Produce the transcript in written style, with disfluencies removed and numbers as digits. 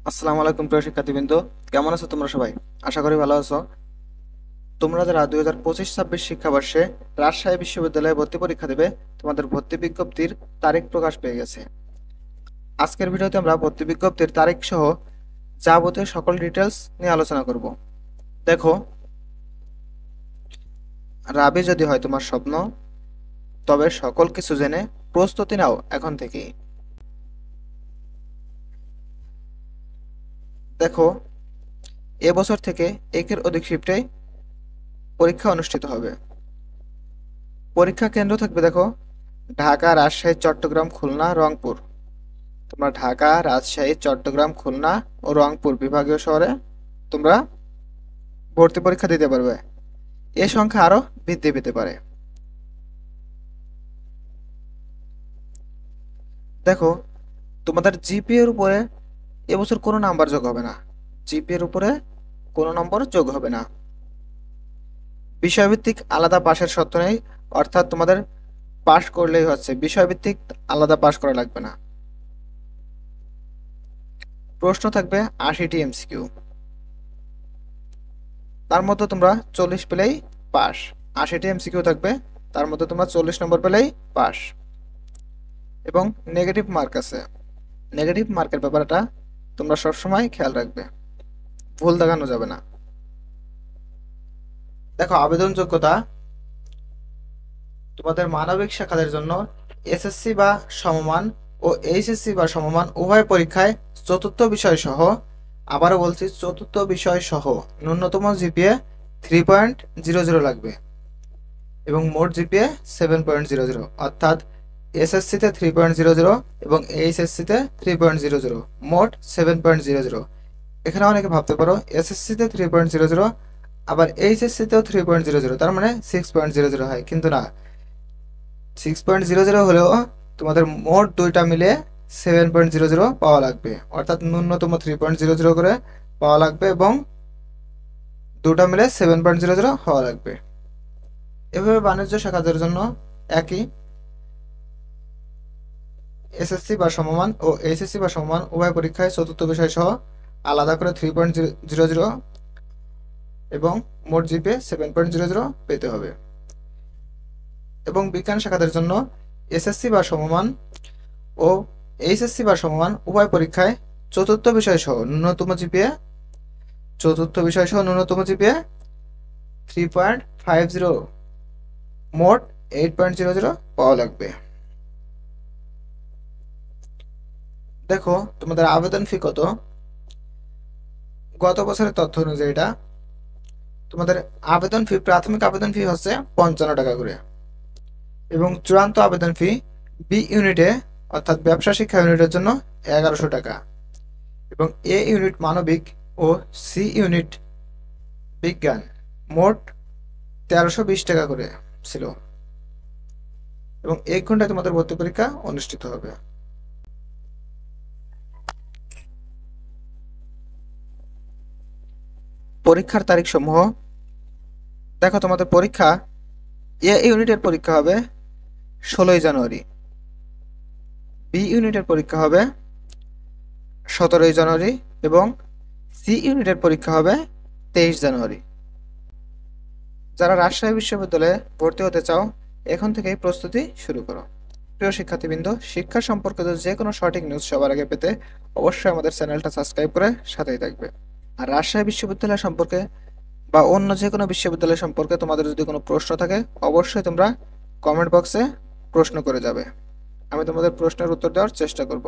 আসসালামু আলাইকুম প্রিয় শিক্ষার্থীবৃন্দ, কেমন আছো তোমরা সবাই? আশা করি ভালো আছো। তোমরা যারা 2025-26 শিক্ষাবর্ষে রাজশাহী বিশ্ববিদ্যালয়ে ভর্তি পরীক্ষা দেবে, তোমাদের ভর্তি বিজ্ঞপ্তির তারিখ প্রকাশ পেয়ে গেছে। আজকের ভিডিওতে আমরা ভর্তি বিজ্ঞপ্তির তারিখ সহ যাবতীয় সকল ডিটেলস নিয়ে আলোচনা করব। দেখো, রাবি যদি হয় তোমার স্বপ্ন, তবে সকল কিছু জেনে প্রস্তুতি নাও এখন থেকেই। দেখো, এবছর থেকে একের অধিক শিফটে পরীক্ষা অনুষ্ঠিত হবে। পরীক্ষা কেন্দ্র থাকবে, দেখো, ঢাকা, রাজশাহী, চট্টগ্রাম, খুলনা, রংপুর। তোমরা ঢাকা, রাজশাহী, চট্টগ্রাম, খুলনা ও রংপুর বিভাগীয় শহরে তোমরা ভর্তি পরীক্ষা দিতে পারবে। এ সংখ্যা আরো বৃদ্ধি পেতে পারে। দেখো, তোমাদের জিপিএর উপরে এবছর কোনো নাম্বার যোগ হবে না। জিপিএর উপরে কোনো নম্বর যোগ হবে না। বিষয়ভিত্তিক আলাদা পাশের শর্ত নেই, অর্থাৎ তোমাদের পাশ করলেই হচ্ছে, বিষয়ভিত্তিক আলাদা পাশ করা লাগবে না। প্রশ্ন থাকবে 80টি এমসিকিউ, তার মধ্যে তোমরা 40 পেলেই পাস। 80টি এমসিকিউ থাকবে, তার মধ্যে তোমরা 40 নম্বর পেলেই পাস। এবং নেগেটিভ মার্ক আছে। নেগেটিভ মার্কের ব্যাপারটা তোমরা সবসময় খেয়াল রাখবে, ভুল দেখানো যাবে না। দেখো, আবেদন যোগ্যতা তোমাদের মানবিক শাখাদের জন্য এসএসসি বা সমমান ও এইচএসসি বা সমমান উভয় পরীক্ষায় চতুর্থ বিষয় সহ, আবারও বলছি চতুর্থ বিষয় সহ, ন্যূনতম জিপিএ 3.00 লাগবে এবং মোট জিপিএ 7.00, অর্থাৎ এসএসসিতে 3.00 এবং এইচএসসিতে 3.00, মোট 7.00। এখানে অনেকে ভাবতে পারো এসএসসিতে 3.00 আবার এইচএসসিতেও 3.00, তার মানে 6.00 হয়, কিন্তু না, 6.00 হলেও তোমাদের মোট দুইটা মিলে 7.00 পাওয়া লাগবে, অর্থাৎ ন্যূনতম 3.00 করে পাওয়া লাগবে এবং দুটা মিলে 7.00 হওয়া লাগবে। এভাবে বাণিজ্য শাখাদের জন্য একই, এসএসসি বা সমমান ও এইচএসসি বা সমমান উভয় পরীক্ষায় চতুর্থ বিষয় সহ আলাদা করে 3.00 এবং মোট জিপিএ 7.00 পেতে হবে। এবং বিজ্ঞান শাখাদের জন্য এসএসসি বা সমমান ও এইচএসসি বা সমমান উভয় পরীক্ষায় চতুর্থ বিষয় সহ ন্যূনতম জিপিএ 3.50, মোট 8.00 পাওয়া লাগবে। দেখো, তোমাদের আবেদন ফি কত? গত বছরের তথ্য অনুযায়ী এটা তোমাদের আবেদন ফি, প্রাথমিক আবেদন ফি হচ্ছে 55 টাকা করে এবং চূড়ান্ত আবেদন ফি বি ইউনিটে, অর্থাৎ ব্যবসা শিক্ষা ইউনিটের জন্য 1100 টাকা এবং এ ইউনিট মানবিক ও সি ইউনিট বিজ্ঞান মোট 1320 টাকা করে ছিল। এবং 1 ঘন্টায় তোমাদের ভর্তি পরীক্ষা অনুষ্ঠিত হবে। পরীক্ষার তারিখ সমূহ দেখো, তোমাদের পরীক্ষা, এ ইউনিটের পরীক্ষা হবে 16 জানুয়ারি, বি ইউনিটের পরীক্ষা হবে 17 জানুয়ারি এবং সি ইউনিটের পরীক্ষা হবে 23 জানুয়ারি। যারা রাজশাহী বিশ্ববিদ্যালয়ে ভর্তি হতে চাও, এখন থেকেই প্রস্তুতি শুরু করো। প্রিয় শিক্ষার্থীবৃন্দ, শিক্ষা সম্পর্কিত যে কোনো সঠিক নিউজ সবার আগে পেতে অবশ্যই আমাদের চ্যানেলটা সাবস্ক্রাইব করে সাথেই থাকবে। আর রাজশাহী বিশ্ববিদ্যালয় সম্পর্কে বা অন্য যে কোনো বিশ্ববিদ্যালয় সম্পর্কে তোমাদের যদি কোনো প্রশ্ন থাকে, অবশ্যই তোমরা কমেন্ট বক্সে প্রশ্ন করে যাবে। আমি তোমাদের প্রশ্নের উত্তর দেওয়ার চেষ্টা করব।